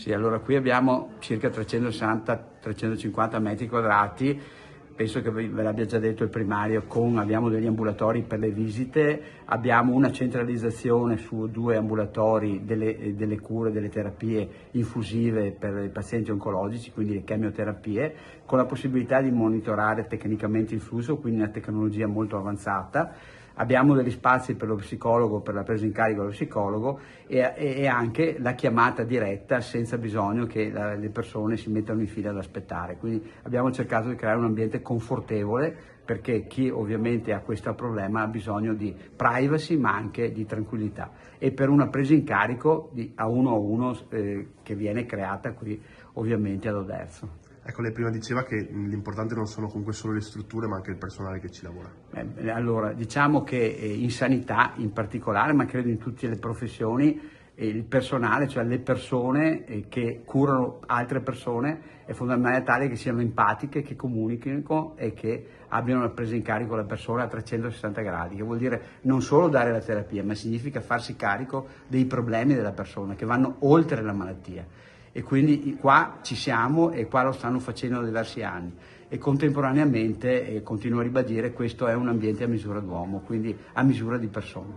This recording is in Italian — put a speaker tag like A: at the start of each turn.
A: Sì, allora qui abbiamo circa 360-350 metri quadrati, penso che ve l'abbia già detto il primario, abbiamo degli ambulatori per le visite, abbiamo una centralizzazione su 2 ambulatori delle cure, delle terapie infusive per i pazienti oncologici, quindi le chemioterapie, con la possibilità di monitorare tecnicamente il flusso, quindi una tecnologia molto avanzata. Abbiamo degli spazi per lo psicologo, per la presa in carico dello psicologo e anche la chiamata diretta senza bisogno che le persone si mettano in fila ad aspettare. Quindi abbiamo cercato di creare un ambiente confortevole perché chi ovviamente ha questo problema ha bisogno di privacy ma anche di tranquillità e per una presa in carico a uno che viene creata qui ovviamente ad Oderzo.
B: Ecco, lei prima diceva che l'importante non sono comunque solo le strutture ma anche il personale che ci lavora.
A: Allora, diciamo che in sanità in particolare, ma credo in tutte le professioni, il personale, cioè le persone che curano altre persone, è fondamentale che siano empatiche, che comunichino e che abbiano una presa in carico la persona a 360 gradi, che vuol dire non solo dare la terapia, ma significa farsi carico dei problemi della persona che vanno oltre la malattia. E quindi qua ci siamo e qua lo stanno facendo da diversi anni e contemporaneamente, continuo a ribadire, questo è un ambiente a misura d'uomo, quindi a misura di persona.